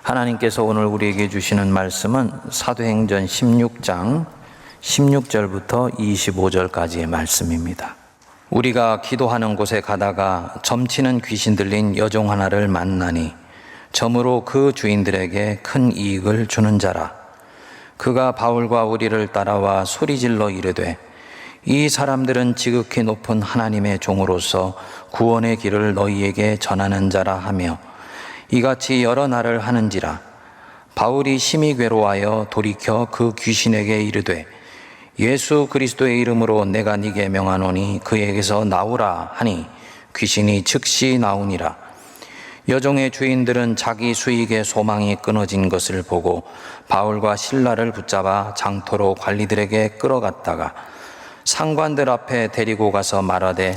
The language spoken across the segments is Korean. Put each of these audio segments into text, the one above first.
하나님께서 오늘 우리에게 주시는 말씀은 사도행전 16장 16절부터 25절까지의 말씀입니다. 우리가 기도하는 곳에 가다가 점치는 귀신 들린 여종 하나를 만나니 점으로 그 주인들에게 큰 이익을 주는 자라. 그가 바울과 우리를 따라와 소리질러 이르되 이 사람들은 지극히 높은 하나님의 종으로서 구원의 길을 너희에게 전하는 자라 하며 이같이 여러 날을 하는지라. 바울이 심히 괴로워하여 돌이켜 그 귀신에게 이르되 예수 그리스도의 이름으로 내가 네게 명하노니 그에게서 나오라 하니 귀신이 즉시 나오니라. 여종의 주인들은 자기 수익의 소망이 끊어진 것을 보고 바울과 실라를 붙잡아 장터로 관리들에게 끌어갔다가 상관들 앞에 데리고 가서 말하되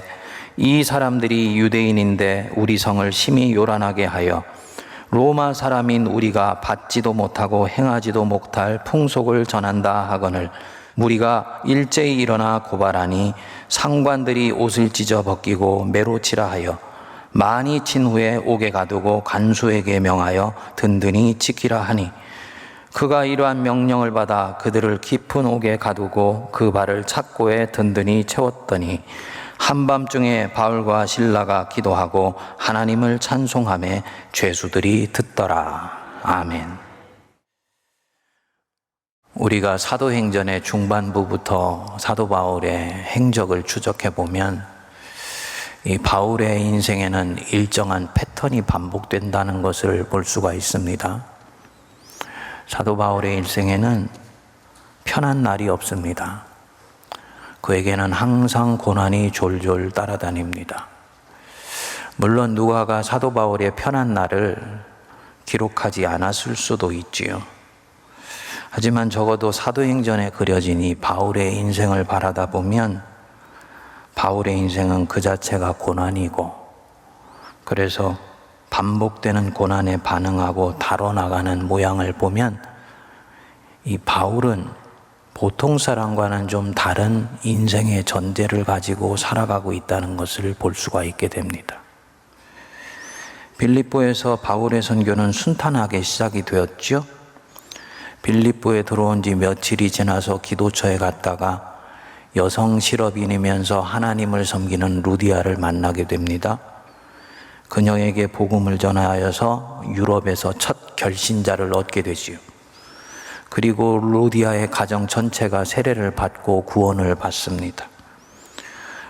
이 사람들이 유대인인데 우리 성을 심히 요란하게 하여 로마 사람인 우리가 받지도 못하고 행하지도 못할 풍속을 전한다 하거늘 무리가 일제히 일어나 고발하니 상관들이 옷을 찢어 벗기고 매로 치라 하여 많이 친 후에 옥에 가두고 간수에게 명하여 든든히 지키라 하니 그가 이러한 명령을 받아 그들을 깊은 옥에 가두고 그 발을 착고에 든든히 채웠더니 한밤중에 바울과 실라가 기도하고 하나님을 찬송하며 죄수들이 듣더라. 아멘. 우리가 사도행전의 중반부부터 사도 바울의 행적을 추적해 보면 이 바울의 인생에는 일정한 패턴이 반복된다는 것을 볼 수가 있습니다. 사도 바울의 인생에는 편한 날이 없습니다. 그에게는 항상 고난이 졸졸 따라다닙니다. 물론 누가가 사도 바울의 편한 날을 기록하지 않았을 수도 있지요. 하지만 적어도 사도행전에 그려진 이 바울의 인생을 바라다 보면 바울의 인생은 그 자체가 고난이고 그래서 반복되는 고난에 반응하고 다뤄나가는 모양을 보면 이 바울은 보통 사람과는 좀 다른 인생의 전제를 가지고 살아가고 있다는 것을 볼 수가 있게 됩니다. 빌립보에서 바울의 선교는 순탄하게 시작이 되었죠. 빌립보에 들어온 지 며칠이 지나서 기도처에 갔다가 여성 실업인이면서 하나님을 섬기는 루디아를 만나게 됩니다. 그녀에게 복음을 전하여서 유럽에서 첫 결신자를 얻게 되지요. 그리고 루디아의 가정 전체가 세례를 받고 구원을 받습니다.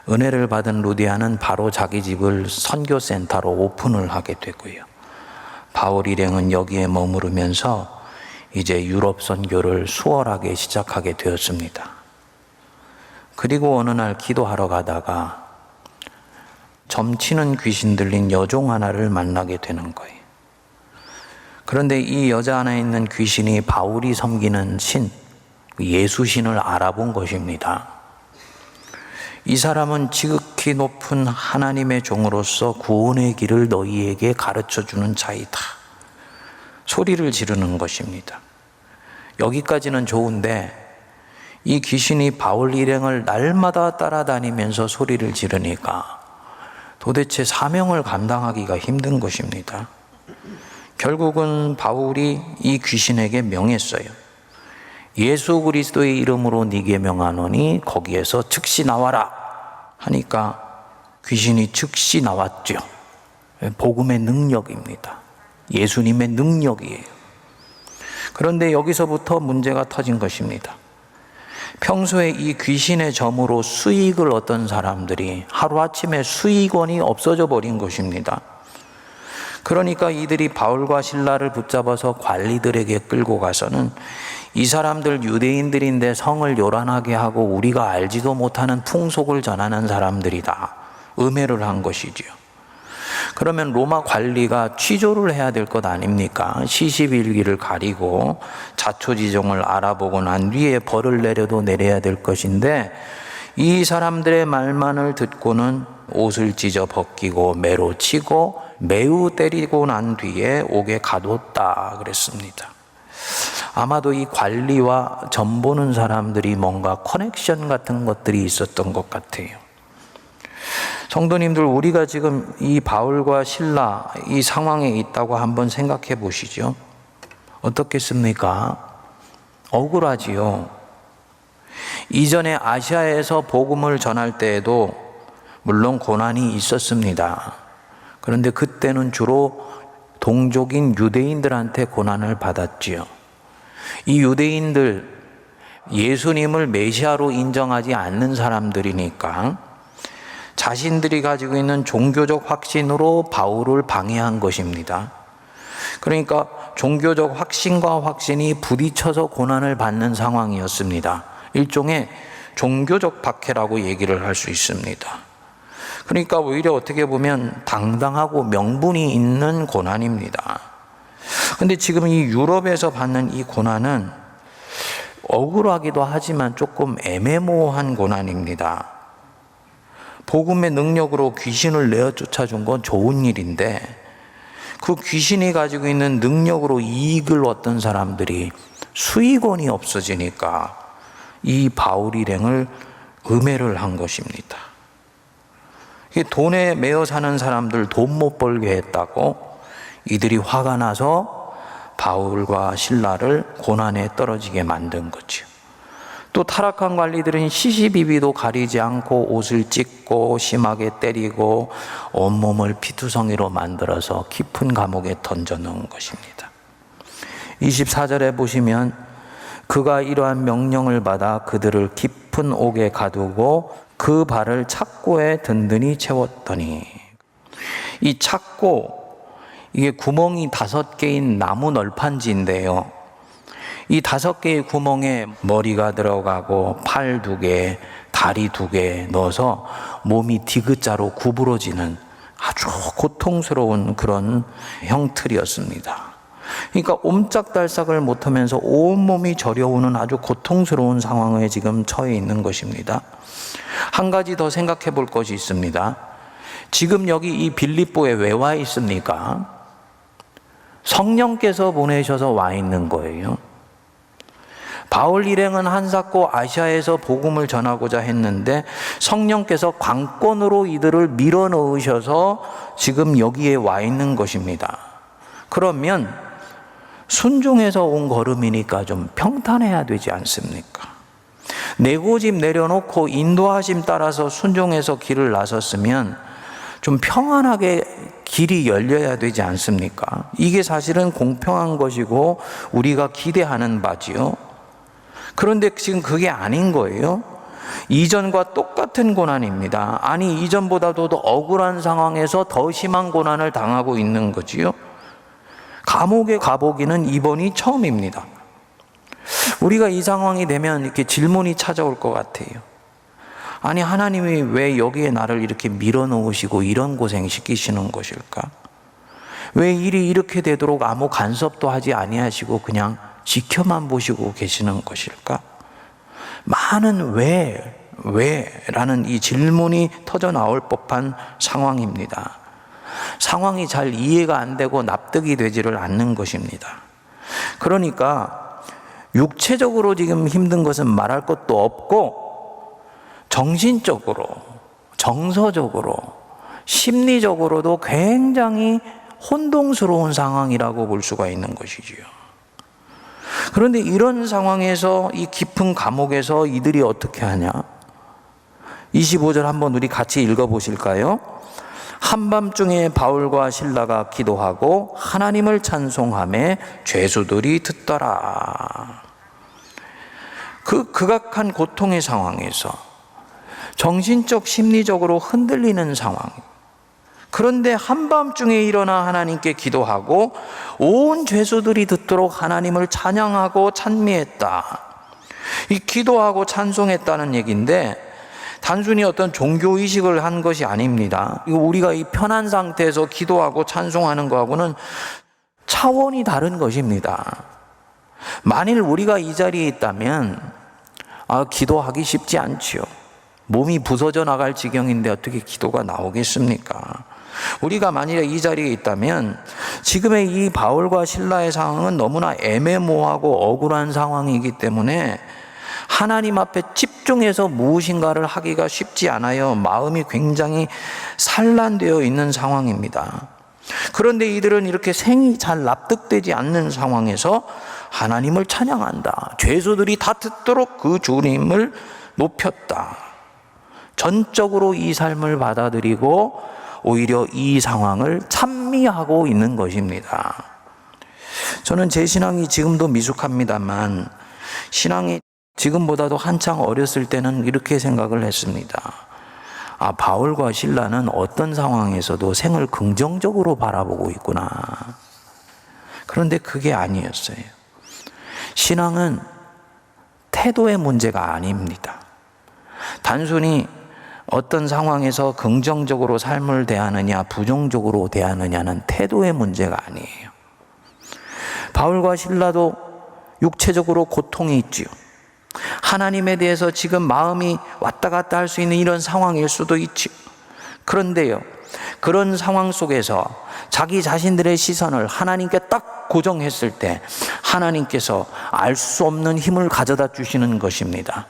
은혜를 받은 루디아는 바로 자기 집을 선교센터로 오픈을 하게 되고요. 바울 일행은 여기에 머무르면서 이제 유럽 선교를 수월하게 시작하게 되었습니다. 그리고 어느 날 기도하러 가다가 점치는 귀신 들린 여종 하나를 만나게 되는 거예요. 그런데 이 여자 안에 있는 귀신이 바울이 섬기는 신, 예수신을 알아본 것입니다. 이 사람은 지극히 높은 하나님의 종으로서 구원의 길을 너희에게 가르쳐주는 자이다. 소리를 지르는 것입니다. 여기까지는 좋은데 이 귀신이 바울 일행을 날마다 따라다니면서 소리를 지르니까 도대체 사명을 감당하기가 힘든 것입니다. 결국은 바울이 이 귀신에게 명했어요. 예수 그리스도의 이름으로 네게 명하노니 거기에서 즉시 나와라 하니까 귀신이 즉시 나왔죠. 복음의 능력입니다. 예수님의 능력이에요. 그런데 여기서부터 문제가 터진 것입니다. 평소에 이 귀신의 점으로 수익을 얻던 사람들이 하루아침에 수익원이 없어져 버린 것입니다. 그러니까 이들이 바울과 실라를 붙잡아서 관리들에게 끌고 가서는 이 사람들 유대인들인데 성을 요란하게 하고 우리가 알지도 못하는 풍속을 전하는 사람들이다. 음해를 한 것이지요. 그러면 로마 관리가 취조를 해야 될 것 아닙니까? 시시비일기를 가리고 자초지종을 알아보고 난 뒤에 벌을 내려도 내려야 될 것인데 이 사람들의 말만을 듣고는 옷을 찢어 벗기고 매로 치고 매우 때리고 난 뒤에 옥에 가뒀다 그랬습니다. 아마도 이 관리와 점 보는 사람들이 뭔가 커넥션 같은 것들이 있었던 것 같아요. 성도님들, 우리가 지금 이 바울과 실라 이 상황에 있다고 한번 생각해 보시죠. 어떻겠습니까? 억울하지요. 이전에 아시아에서 복음을 전할 때에도 물론 고난이 있었습니다. 그런데 그때는 주로 동족인 유대인들한테 고난을 받았지요. 이 유대인들, 예수님을 메시아로 인정하지 않는 사람들이니까 자신들이 가지고 있는 종교적 확신으로 바울을 방해한 것입니다. 그러니까 종교적 확신과 확신이 부딪혀서 고난을 받는 상황이었습니다. 일종의 종교적 박해라고 얘기를 할 수 있습니다. 그러니까 오히려 어떻게 보면 당당하고 명분이 있는 고난입니다. 그런데 지금 이 유럽에서 받는 이 고난은 억울하기도 하지만 조금 애매모호한 고난입니다. 복음의 능력으로 귀신을 내어 쫓아준 건 좋은 일인데 그 귀신이 가지고 있는 능력으로 이익을 얻던 사람들이 수익원이 없어지니까 이 바울 일행을 음해를 한 것입니다. 돈에 매여 사는 사람들 돈 못 벌게 했다고 이들이 화가 나서 바울과 실라를 고난에 떨어지게 만든 거죠. 또 타락한 관리들은 시시비비도 가리지 않고 옷을 찢고 심하게 때리고 온몸을 피투성이로 만들어서 깊은 감옥에 던져 넣은 것입니다. 24절에 보시면 그가 이러한 명령을 받아 그들을 깊은 옥에 가두고 그 발을 착고에 든든히 채웠더니, 이 착고, 이게 구멍이 5개인 나무 널판지인데요. 이 5개의 구멍에 머리가 들어가고 팔 2개, 다리 2개 넣어서 몸이 디귿자로 구부러지는 아주 고통스러운 그런 형틀이었습니다. 그러니까 옴짝달싹을 못하면서 온몸이 저려오는 아주 고통스러운 상황에 지금 처해 있는 것입니다. 한 가지 더 생각해 볼 것이 있습니다. 지금 여기 이 빌립보에 왜 와 있습니까? 성령께서 보내셔서 와 있는 거예요. 바울 일행은 한사코 아시아에서 복음을 전하고자 했는데 성령께서 관건으로 이들을 밀어넣으셔서 지금 여기에 와 있는 것입니다. 그러면 순종해서 온 걸음이니까 좀 평탄해야 되지 않습니까? 내 고집 내려놓고 인도하심 따라서 순종해서 길을 나섰으면 좀 평안하게 길이 열려야 되지 않습니까? 이게 사실은 공평한 것이고 우리가 기대하는 바지요. 그런데 지금 그게 아닌 거예요. 이전과 똑같은 고난입니다. 아니, 이전보다도 더 억울한 상황에서 더 심한 고난을 당하고 있는 거지요. 감옥에 가보기는 이번이 처음입니다. 우리가 이 상황이 되면 이렇게 질문이 찾아올 것 같아요. 아니, 하나님이 왜 여기에 나를 이렇게 밀어넣으시고 이런 고생 시키시는 것일까? 왜 일이 이렇게 되도록 아무 간섭도 하지 아니하시고 그냥 지켜만 보시고 계시는 것일까? 많은 왜라는 이 질문이 터져 나올 법한 상황입니다. 상황이 잘 이해가 안 되고 납득이 되지를 않는 것입니다. 그러니까 육체적으로 지금 힘든 것은 말할 것도 없고 정신적으로, 정서적으로, 심리적으로도 굉장히 혼동스러운 상황이라고 볼 수가 있는 것이지요. 그런데 이런 상황에서 이 깊은 감옥에서 이들이 어떻게 하냐? 25절 한번 우리 같이 읽어보실까요? 한밤중에 바울과 실라가 기도하고 하나님을 찬송하며 죄수들이 듣더라. 그 극악한 고통의 상황에서 정신적 심리적으로 흔들리는 상황, 그런데 한밤중에 일어나 하나님께 기도하고 온 죄수들이 듣도록 하나님을 찬양하고 찬미했다. 이 기도하고 찬송했다는 얘기인데 단순히 어떤 종교의식을 한 것이 아닙니다. 이거 우리가 이 편한 상태에서 기도하고 찬송하는 거하고는 차원이 다른 것입니다. 만일 우리가 이 자리에 있다면 기도하기 쉽지 않지요. 몸이 부서져 나갈 지경인데 어떻게 기도가 나오겠습니까? 우리가 만일에 이 자리에 있다면 지금의 이 바울과 실라의 상황은 너무나 애매모호하고 억울한 상황이기 때문에 하나님 앞에 집중해서 무엇인가를 하기가 쉽지 않아요. 마음이 굉장히 산란되어 있는 상황입니다. 그런데 이들은 이렇게 생이 잘 납득되지 않는 상황에서 하나님을 찬양한다. 죄수들이 다 듣도록 그 주님을 높였다. 전적으로 이 삶을 받아들이고 오히려 이 상황을 찬미하고 있는 것입니다. 저는 제 신앙이 지금도 미숙합니다만 신앙이 지금보다도 한창 어렸을 때는 이렇게 생각을 했습니다. 바울과 실라는 어떤 상황에서도 생을 긍정적으로 바라보고 있구나. 그런데 그게 아니었어요. 신앙은 태도의 문제가 아닙니다. 단순히 어떤 상황에서 긍정적으로 삶을 대하느냐, 부정적으로 대하느냐는 태도의 문제가 아니에요. 바울과 실라도 육체적으로 고통이 있지요. 하나님에 대해서 지금 마음이 왔다 갔다 할 수 있는 이런 상황일 수도 있지요. 그런데요, 그런 상황 속에서 자기 자신들의 시선을 하나님께 딱 고정했을 때 하나님께서 알 수 없는 힘을 가져다 주시는 것입니다.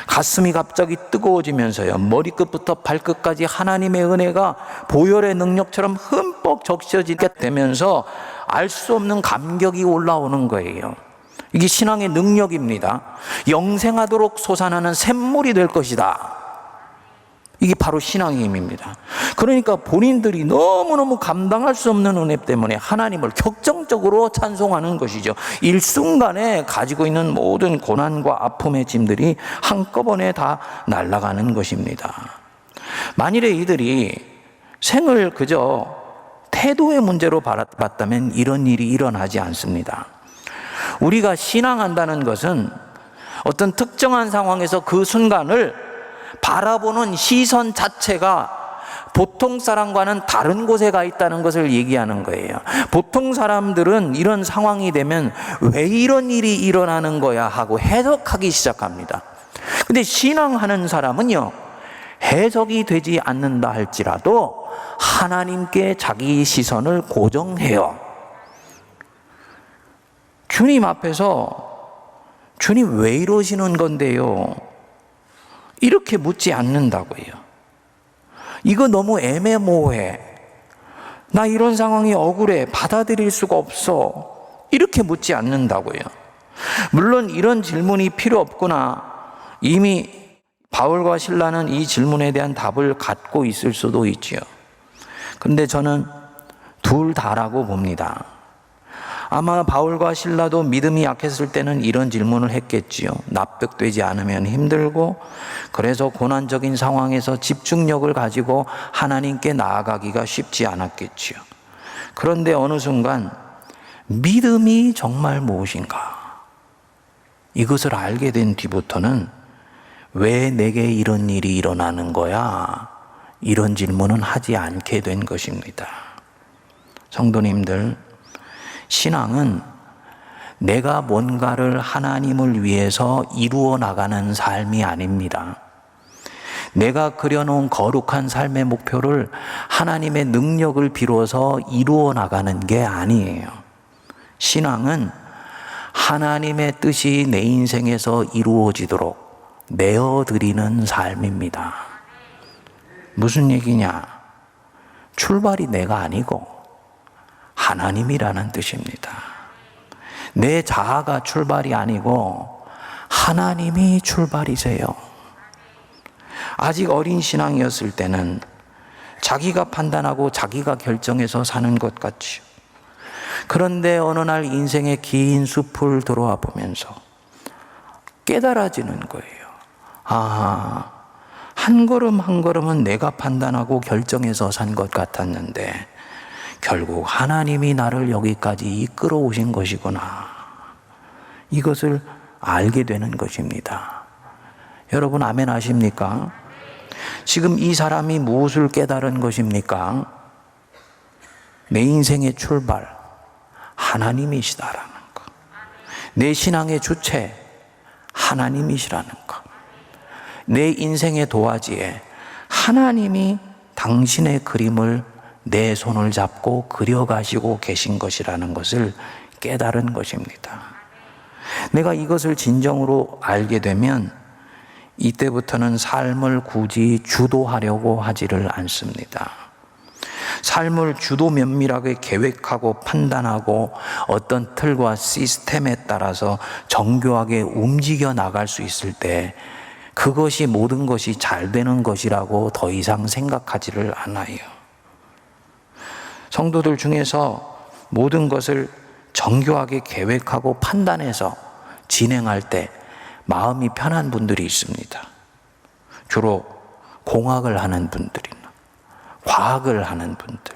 가슴이 갑자기 뜨거워지면서요, 머리끝부터 발끝까지 하나님의 은혜가 보혈의 능력처럼 흠뻑 적셔지게 되면서 알 수 없는 감격이 올라오는 거예요. 이게 신앙의 능력입니다. 영생하도록 솟아나는 샘물이 될 것이다. 이게 바로 신앙의 힘입니다. 그러니까 본인들이 너무너무 감당할 수 없는 은혜 때문에 하나님을 격정적으로 찬송하는 것이죠. 일순간에 가지고 있는 모든 고난과 아픔의 짐들이 한꺼번에 다 날아가는 것입니다. 만일에 이들이 생을 그저 태도의 문제로 봤다면 이런 일이 일어나지 않습니다. 우리가 신앙한다는 것은 어떤 특정한 상황에서 그 순간을 바라보는 시선 자체가 보통 사람과는 다른 곳에 가 있다는 것을 얘기하는 거예요. 보통 사람들은 이런 상황이 되면 왜 이런 일이 일어나는 거야 하고 해석하기 시작합니다. 근데 신앙하는 사람은요, 해석이 되지 않는다 할지라도 하나님께 자기 시선을 고정해요. 주님 앞에서 주님 왜 이러시는 건데요? 이렇게 묻지 않는다고요. 이거 너무 애매모호해. 나 이런 상황이 억울해. 받아들일 수가 없어. 이렇게 묻지 않는다고요. 물론 이런 질문이 필요 없구나. 이미 바울과 실라는 이 질문에 대한 답을 갖고 있을 수도 있지요. 근데 저는 둘 다라고 봅니다. 아마 바울과 실라도 믿음이 약했을 때는 이런 질문을 했겠지요. 납득되지 않으면 힘들고, 그래서 고난적인 상황에서 집중력을 가지고 하나님께 나아가기가 쉽지 않았겠지요. 그런데 어느 순간 믿음이 정말 무엇인가? 이것을 알게 된 뒤부터는 왜 내게 이런 일이 일어나는 거야? 이런 질문은 하지 않게 된 것입니다. 성도님들, 신앙은 내가 뭔가를 하나님을 위해서 이루어 나가는 삶이 아닙니다. 내가 그려놓은 거룩한 삶의 목표를 하나님의 능력을 빌어서 이루어 나가는 게 아니에요. 신앙은 하나님의 뜻이 내 인생에서 이루어지도록 내어드리는 삶입니다. 무슨 얘기냐? 출발이 내가 아니고 하나님이라는 뜻입니다. 내 자아가 출발이 아니고 하나님이 출발이세요. 아직 어린 신앙이었을 때는 자기가 판단하고 자기가 결정해서 사는 것 같지요. 그런데 어느 날 인생의 긴 숲을 들어와 보면서 깨달아지는 거예요. 한 걸음 한 걸음은 내가 판단하고 결정해서 산 것 같았는데 결국 하나님이 나를 여기까지 이끌어 오신 것이구나. 이것을 알게 되는 것입니다. 여러분 아멘 하십니까? 지금 이 사람이 무엇을 깨달은 것입니까? 내 인생의 출발, 하나님이시다라는 것. 내 신앙의 주체, 하나님이시라는 것. 내 인생의 도화지에 하나님이 당신의 그림을 내 손을 잡고 그려가시고 계신 것이라는 것을 깨달은 것입니다. 내가 이것을 진정으로 알게 되면 이때부터는 삶을 굳이 주도하려고 하지를 않습니다. 삶을 주도 면밀하게 계획하고 판단하고 어떤 틀과 시스템에 따라서 정교하게 움직여 나갈 수 있을 때 그것이 모든 것이 잘 되는 것이라고 더 이상 생각하지를 않아요. 성도들 중에서 모든 것을 정교하게 계획하고 판단해서 진행할 때 마음이 편한 분들이 있습니다. 주로 공학을 하는 분들이나 과학을 하는 분들,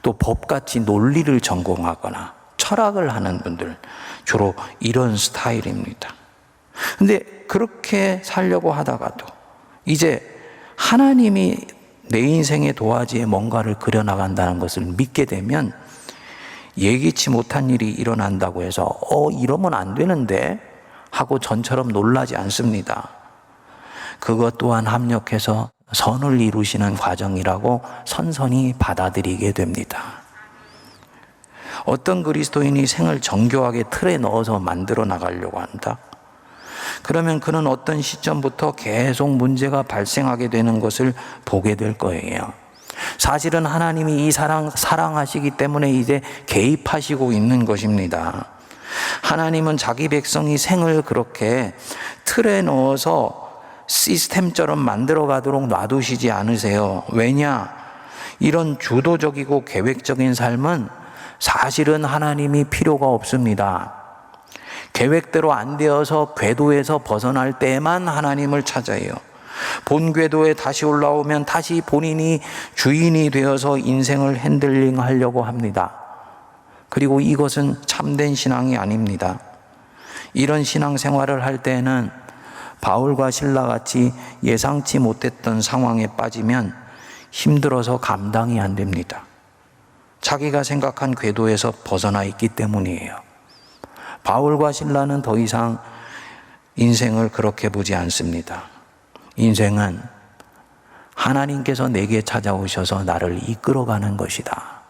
또 법같이 논리를 전공하거나 철학을 하는 분들, 주로 이런 스타일입니다. 근데 그렇게 살려고 하다가도 이제 하나님이 내 인생의 도화지에 뭔가를 그려나간다는 것을 믿게 되면 예기치 못한 일이 일어난다고 해서 이러면 안 되는데 하고 전처럼 놀라지 않습니다. 그것 또한 합력해서 선을 이루시는 과정이라고 선선히 받아들이게 됩니다. 어떤 그리스도인이 생을 정교하게 틀에 넣어서 만들어 나가려고 한다? 그러면 그는 어떤 시점부터 계속 문제가 발생하게 되는 것을 보게 될 거예요. 사실은 하나님이 이 사랑하시기 때문에 이제 개입하시고 있는 것입니다. 하나님은 자기 백성이 생을 그렇게 틀에 넣어서 시스템처럼 만들어 가도록 놔두시지 않으세요. 왜냐? 이런 주도적이고 계획적인 삶은 사실은 하나님이 필요가 없습니다. 계획대로 안 되어서 궤도에서 벗어날 때만 하나님을 찾아요. 본 궤도에 다시 올라오면 다시 본인이 주인이 되어서 인생을 핸들링 하려고 합니다. 그리고 이것은 참된 신앙이 아닙니다. 이런 신앙생활을 할 때는 바울과 실라같이 예상치 못했던 상황에 빠지면 힘들어서 감당이 안 됩니다. 자기가 생각한 궤도에서 벗어나 있기 때문이에요. 바울과 실라는 더 이상 인생을 그렇게 보지 않습니다. 인생은 하나님께서 내게 찾아오셔서 나를 이끌어가는 것이다.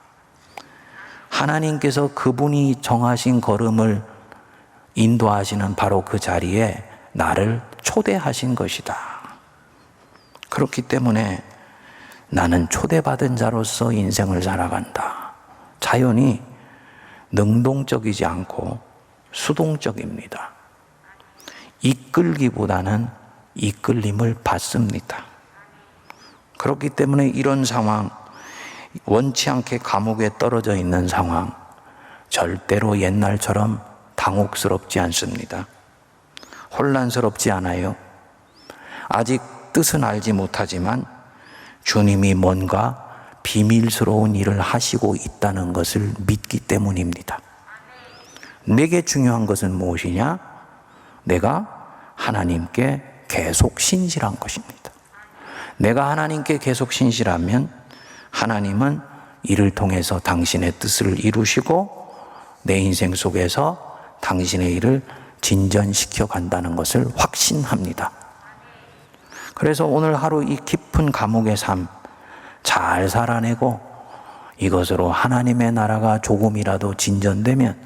하나님께서 그분이 정하신 걸음을 인도하시는 바로 그 자리에 나를 초대하신 것이다. 그렇기 때문에 나는 초대받은 자로서 인생을 살아간다. 자연히 능동적이지 않고 수동적입니다. 이끌기보다는 이끌림을 받습니다. 그렇기 때문에 이런 상황, 원치 않게 감옥에 떨어져 있는 상황, 절대로 옛날처럼 당혹스럽지 않습니다. 혼란스럽지 않아요. 아직 뜻은 알지 못하지만 주님이 뭔가 비밀스러운 일을 하시고 있다는 것을 믿기 때문입니다. 내게 중요한 것은 무엇이냐? 내가 하나님께 계속 신실한 것입니다. 내가 하나님께 계속 신실하면 하나님은 이를 통해서 당신의 뜻을 이루시고 내 인생 속에서 당신의 일을 진전시켜 간다는 것을 확신합니다. 그래서 오늘 하루 이 깊은 감옥의 삶 잘 살아내고 이것으로 하나님의 나라가 조금이라도 진전되면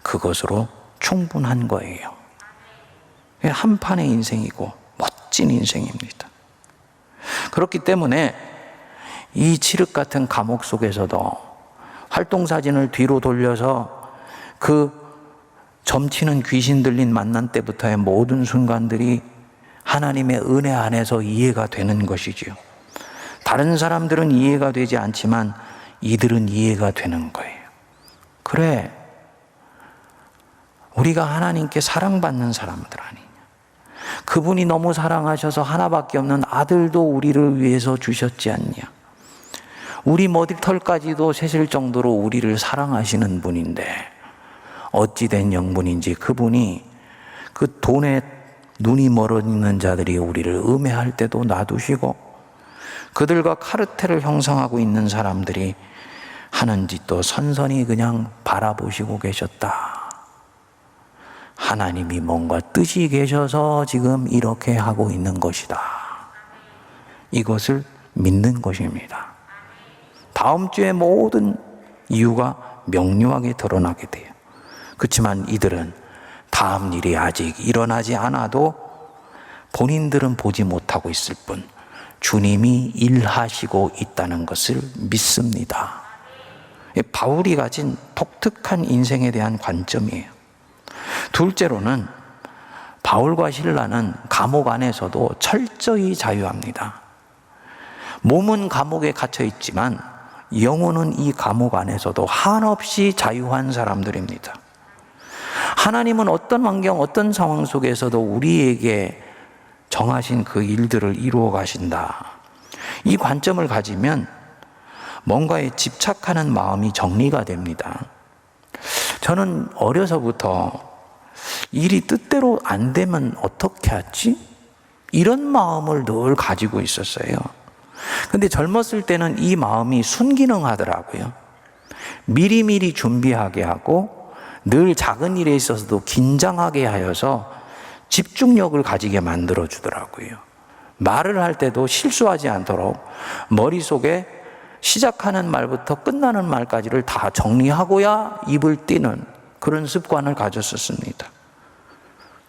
그것으로 충분한 거예요. 한판의 인생이고 멋진 인생입니다. 그렇기 때문에 이 칠흑 같은 감옥 속에서도 활동사진을 뒤로 돌려서 그 점치는 귀신 들린 만난 때부터의 모든 순간들이 하나님의 은혜 안에서 이해가 되는 것이지요. 다른 사람들은 이해가 되지 않지만 이들은 이해가 되는 거예요. 그래, 우리가 하나님께 사랑받는 사람들 아니냐. 그분이 너무 사랑하셔서 하나밖에 없는 아들도 우리를 위해서 주셨지 않냐. 우리 머리털까지도 세실 정도로 우리를 사랑하시는 분인데 어찌된 영분인지 그분이 그 돈에 눈이 멀어 있는 자들이 우리를 음해할 때도 놔두시고 그들과 카르텔을 형성하고 있는 사람들이 하는 짓도 선선히 그냥 바라보시고 계셨다. 하나님이 뭔가 뜻이 계셔서 지금 이렇게 하고 있는 것이다. 이것을 믿는 것입니다. 다음 주에 모든 이유가 명료하게 드러나게 돼요. 그렇지만 이들은 다음 일이 아직 일어나지 않아도 본인들은 보지 못하고 있을 뿐 주님이 일하시고 있다는 것을 믿습니다. 바울이 가진 독특한 인생에 대한 관점이에요. 둘째로는 바울과 실라는 감옥 안에서도 철저히 자유합니다. 몸은 감옥에 갇혀 있지만 영혼은 이 감옥 안에서도 한없이 자유한 사람들입니다. 하나님은 어떤 환경, 어떤 상황 속에서도 우리에게 정하신 그 일들을 이루어 가신다. 이 관점을 가지면 뭔가에 집착하는 마음이 정리가 됩니다. 저는 어려서부터 일이 뜻대로 안 되면 어떻게 하지? 이런 마음을 늘 가지고 있었어요. 근데 젊었을 때는 이 마음이 순기능하더라고요. 미리미리 준비하게 하고 늘 작은 일에 있어서도 긴장하게 하여서 집중력을 가지게 만들어 주더라고요. 말을 할 때도 실수하지 않도록 머릿속에 시작하는 말부터 끝나는 말까지를 다 정리하고야 입을 띄는 그런 습관을 가졌었습니다.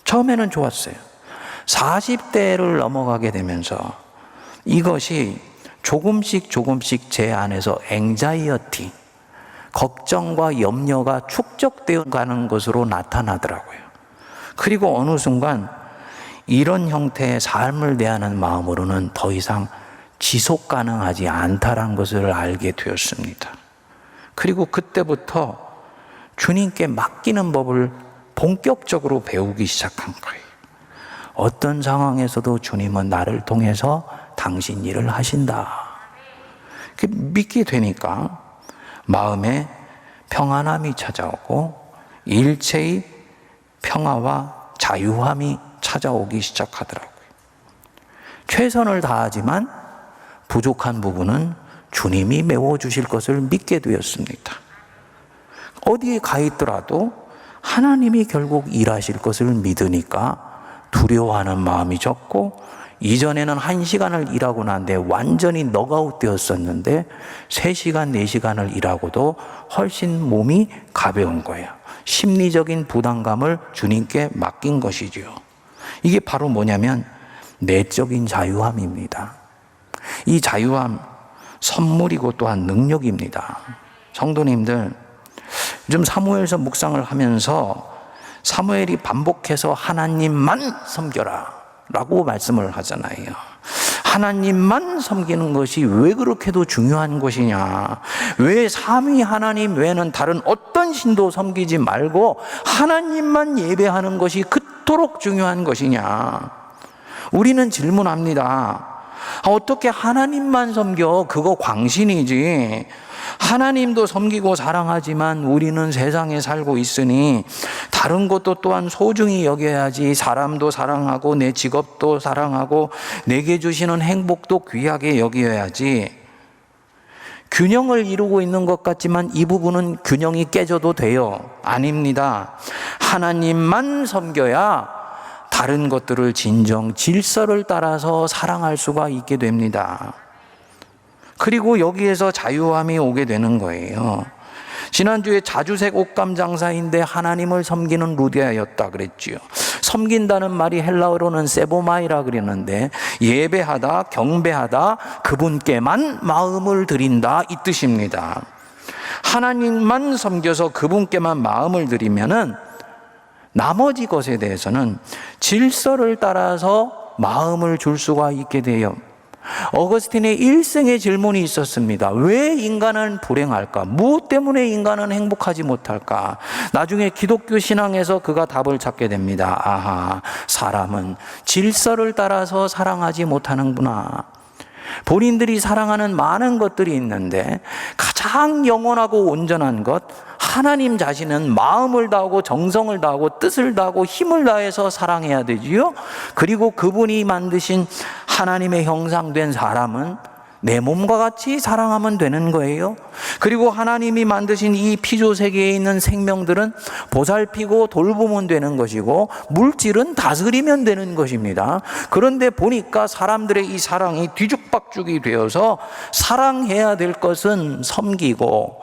처음에는 좋았어요. 40대를 넘어가게 되면서 이것이 조금씩 제 안에서 앵자이어티, 걱정과 염려가 축적되어 가는 것으로 나타나더라고요. 그리고 어느 순간 이런 형태의 삶을 대하는 마음으로는 더 이상 지속 가능하지 않다는 것을 알게 되었습니다. 그리고 그때부터 주님께 맡기는 법을 본격적으로 배우기 시작한 거예요. 어떤 상황에서도 주님은 나를 통해서 당신 일을 하신다. 믿게 되니까 마음에 평안함이 찾아오고 일체의 평화와 자유함이 찾아오기 시작하더라고요. 최선을 다하지만 부족한 부분은 주님이 메워주실 것을 믿게 되었습니다. 어디에 가 있더라도 하나님이 결국 일하실 것을 믿으니까 두려워하는 마음이 적고, 이전에는 1시간을 일하고 난데 완전히 넉아웃 되었었는데 3시간, 4시간을 일하고도 훨씬 몸이 가벼운 거예요. 심리적인 부담감을 주님께 맡긴 것이죠. 이게 바로 뭐냐면 내적인 자유함입니다. 이 자유함, 선물이고 또한 능력입니다. 성도님들, 요즘 사무엘서 묵상을 하면서 사무엘이 반복해서 하나님만 섬겨라 라고 말씀을 하잖아요. 하나님만 섬기는 것이 왜 그렇게도 중요한 것이냐? 왜 삼위 하나님 외에는 다른 어떤 신도 섬기지 말고 하나님만 예배하는 것이 그토록 중요한 것이냐? 우리는 질문합니다. 어떻게 하나님만 섬겨? 그거 광신이지. 하나님도 섬기고 사랑하지만 우리는 세상에 살고 있으니 다른 것도 또한 소중히 여겨야지. 사람도 사랑하고 내 직업도 사랑하고 내게 주시는 행복도 귀하게 여겨야지. 균형을 이루고 있는 것 같지만 이 부분은 균형이 깨져도 돼요. 아닙니다. 하나님만 섬겨야 다른 것들을 진정 질서를 따라서 사랑할 수가 있게 됩니다. 그리고 여기에서 자유함이 오게 되는 거예요. 지난주에 자주색 옷감 장사인데 하나님을 섬기는 루디아였다 그랬지요. 섬긴다는 말이 헬라어로는 세보마이라 그랬는데 예배하다, 경배하다, 그분께만 마음을 드린다 이 뜻입니다. 하나님만 섬겨서 그분께만 마음을 드리면은 나머지 것에 대해서는 질서를 따라서 마음을 줄 수가 있게 돼요. 어거스틴의 일생의 질문이 있었습니다. 왜 인간은 불행할까? 무엇 때문에 인간은 행복하지 못할까? 나중에 기독교 신앙에서 그가 답을 찾게 됩니다. 아하, 사람은 질서를 따라서 사랑하지 못하는구나. 본인들이 사랑하는 많은 것들이 있는데 가장 영원하고 온전한 것, 하나님 자신은 마음을 다하고 정성을 다하고 뜻을 다하고 힘을 다해서 사랑해야 되지요. 그리고 그분이 만드신 하나님의 형상된 사람은 내 몸과 같이 사랑하면 되는 거예요. 그리고 하나님이 만드신 이 피조 세계에 있는 생명들은 보살피고 돌보면 되는 것이고 물질은 다스리면 되는 것입니다. 그런데 보니까 사람들의 이 사랑이 뒤죽박죽이 되어서 사랑해야 될 것은 섬기고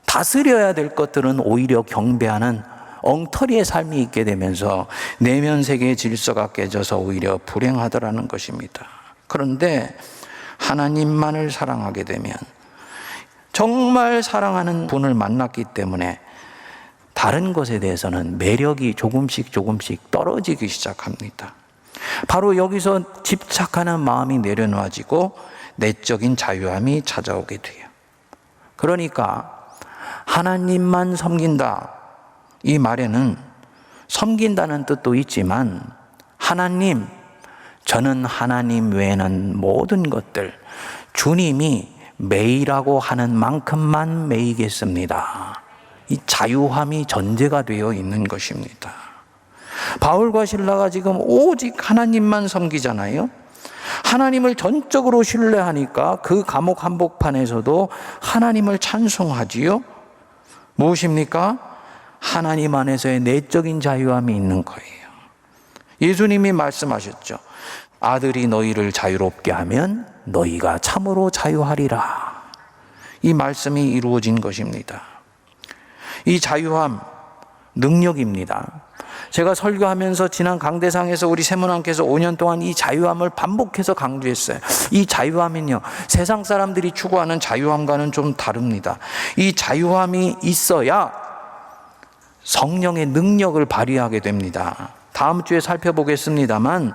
다스려야 될 것들은 오히려 경배하는 엉터리의 삶이 있게 되면서 내면 세계의 질서가 깨져서 오히려 불행하더라는 것입니다. 그런데 하나님만을 사랑하게 되면, 정말 사랑하는 분을 만났기 때문에 다른 것에 대해서는 매력이 조금씩 떨어지기 시작합니다. 바로 여기서 집착하는 마음이 내려놓아지고 내적인 자유함이 찾아오게 돼요. 그러니까 하나님만 섬긴다, 이 말에는 섬긴다는 뜻도 있지만, 하나님, 저는 하나님 외에는 모든 것들 주님이 매이라고 하는 만큼만 매이겠습니다. 이 자유함이 전제가 되어 있는 것입니다. 바울과 실라가 지금 오직 하나님만 섬기잖아요. 하나님을 전적으로 신뢰하니까 그 감옥 한복판에서도 하나님을 찬송하지요. 무엇입니까? 하나님 안에서의 내적인 자유함이 있는 거예요. 예수님이 말씀하셨죠. 아들이 너희를 자유롭게 하면 너희가 참으로 자유하리라. 이 말씀이 이루어진 것입니다. 이 자유함, 능력입니다. 제가 설교하면서 지난 강대상에서 우리 세문안께서 5년 동안 이 자유함을 반복해서 강조했어요. 이 자유함은요, 세상 사람들이 추구하는 자유함과는 좀 다릅니다. 이 자유함이 있어야 성령의 능력을 발휘하게 됩니다. 다음 주에 살펴보겠습니다만,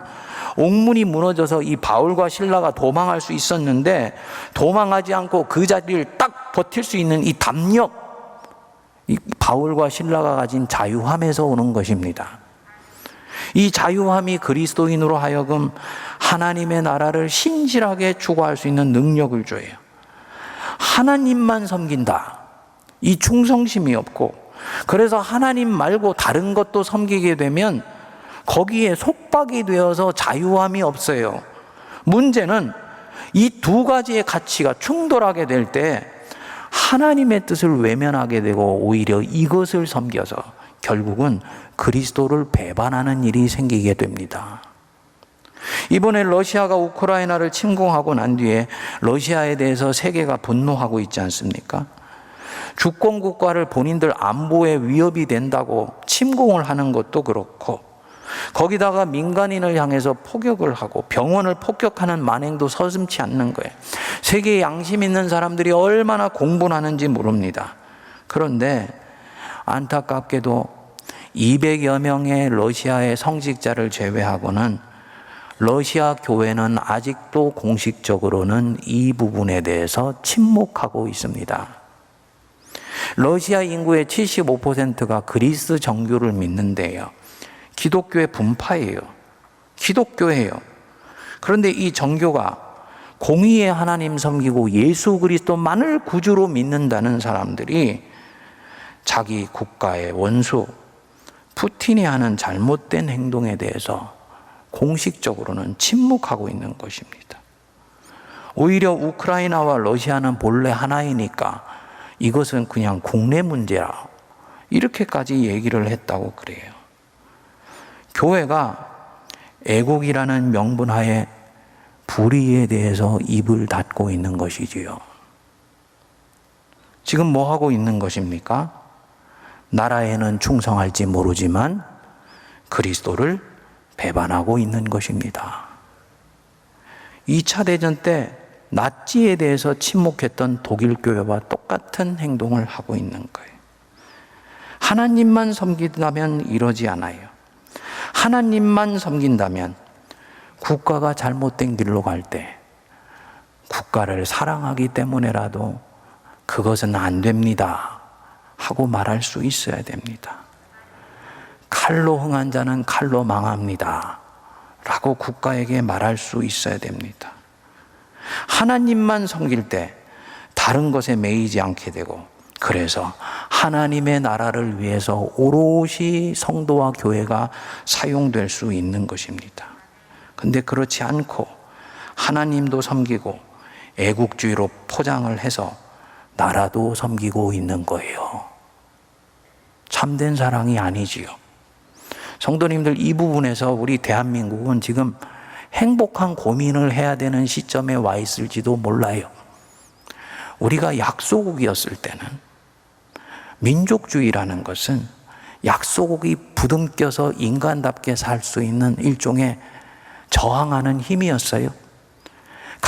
옥문이 무너져서 이 바울과 실라가 도망할 수 있었는데 도망하지 않고 그 자리를 딱 버틸 수 있는 이 담력, 이 바울과 실라가 가진 자유함에서 오는 것입니다. 이 자유함이 그리스도인으로 하여금 하나님의 나라를 신실하게 추구할 수 있는 능력을 줘요. 하나님만 섬긴다, 이 충성심이 없고, 그래서 하나님 말고 다른 것도 섬기게 되면 거기에 속박이 되어서 자유함이 없어요. 문제는 이 두 가지의 가치가 충돌하게 될 때 하나님의 뜻을 외면하게 되고 오히려 이것을 섬겨서 결국은 그리스도를 배반하는 일이 생기게 됩니다. 이번에 러시아가 우크라이나를 침공하고 난 뒤에 러시아에 대해서 세계가 분노하고 있지 않습니까? 주권 국가를 본인들 안보에 위협이 된다고 침공을 하는 것도 그렇고, 거기다가 민간인을 향해서 폭격을 하고 병원을 폭격하는 만행도 서슴지 않는 거예요. 세계에 양심 있는 사람들이 얼마나 공분하는지 모릅니다. 그런데 안타깝게도 200여 명의 러시아의 성직자를 제외하고는 러시아 교회는 아직도 공식적으로는 이 부분에 대해서 침묵하고 있습니다. 러시아 인구의 75%가 그리스 정교를 믿는데요, 기독교의 분파예요. 기독교예요. 그런데 이 정교가 공의의 하나님 섬기고 예수 그리스도만을 구주로 믿는다는 사람들이 자기 국가의 원수 푸틴이 하는 잘못된 행동에 대해서 공식적으로는 침묵하고 있는 것입니다. 오히려 우크라이나와 러시아는 본래 하나이니까 이것은 그냥 국내 문제라, 이렇게까지 얘기를 했다고 그래요. 교회가 애국이라는 명분하에 불의에 대해서 입을 닫고 있는 것이지요. 지금 뭐 하고 있는 것입니까? 나라에는 충성할지 모르지만 그리스도를 배반하고 있는 것입니다. 2차 대전 때 나치에 대해서 침묵했던 독일 교회와 똑같은 행동을 하고 있는 거예요. 하나님만 섬긴다면 이러지 않아요. 하나님만 섬긴다면 국가가 잘못된 길로 갈 때 국가를 사랑하기 때문에라도 그것은 안 됩니다 하고 말할 수 있어야 됩니다. 칼로 흥한 자는 칼로 망합니다 라고 국가에게 말할 수 있어야 됩니다. 하나님만 섬길 때 다른 것에 매이지 않게 되고, 그래서 하나님의 나라를 위해서 오롯이 성도와 교회가 사용될 수 있는 것입니다. 근데 그렇지 않고 하나님도 섬기고 애국주의로 포장을 해서 나라도 섬기고 있는 거예요. 참된 사랑이 아니지요. 성도님들, 이 부분에서 우리 대한민국은 지금 행복한 고민을 해야 되는 시점에 와 있을지도 몰라요. 우리가 약소국이었을 때는, 민족주의라는 것은 약소국이 부둥켜서 인간답게 살 수 있는 일종의 저항하는 힘이었어요.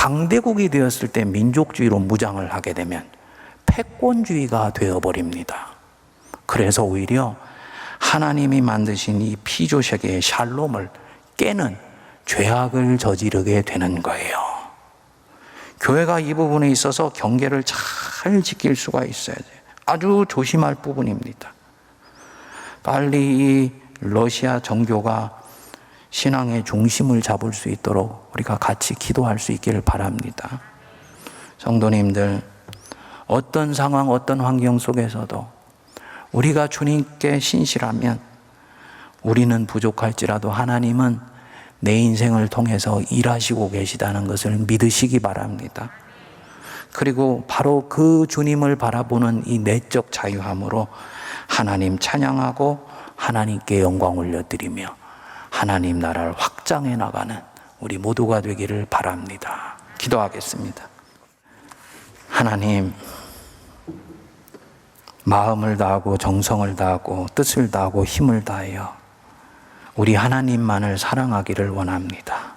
강대국이 되었을 때 민족주의로 무장을 하게 되면 패권주의가 되어버립니다. 그래서 오히려 하나님이 만드신 이 피조세계의 샬롬을 깨는 죄악을 저지르게 되는 거예요. 교회가 이 부분에 있어서 경계를 잘 지킬 수가 있어야 돼요. 아주 조심할 부분입니다. 빨리 이 러시아 정교가 신앙의 중심을 잡을 수 있도록 우리가 같이 기도할 수 있기를 바랍니다. 성도님들, 어떤 상황, 어떤 환경 속에서도 우리가 주님께 신실하면 우리는 부족할지라도 하나님은 내 인생을 통해서 일하시고 계시다는 것을 믿으시기 바랍니다. 그리고 바로 그 주님을 바라보는 이 내적 자유함으로 하나님 찬양하고 하나님께 영광 올려드리며 하나님 나라를 확장해 나가는 우리 모두가 되기를 바랍니다. 기도하겠습니다. 하나님, 마음을 다하고 정성을 다하고 뜻을 다하고 힘을 다하여 우리 하나님만을 사랑하기를 원합니다.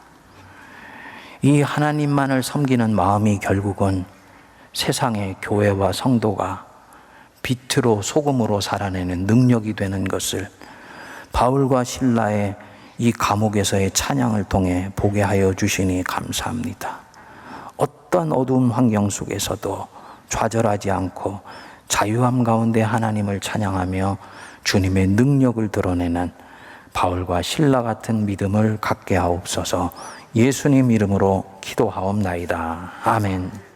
이 하나님만을 섬기는 마음이 결국은 세상의 교회와 성도가 빛으로 소금으로 살아내는 능력이 되는 것을 바울과 실라의 이 감옥에서의 찬양을 통해 보게 하여 주시니 감사합니다. 어떤 어두운 환경 속에서도 좌절하지 않고 자유함 가운데 하나님을 찬양하며 주님의 능력을 드러내는 바울과 실라 같은 믿음을 갖게 하옵소서. 예수님 이름으로 기도하옵나이다. 아멘.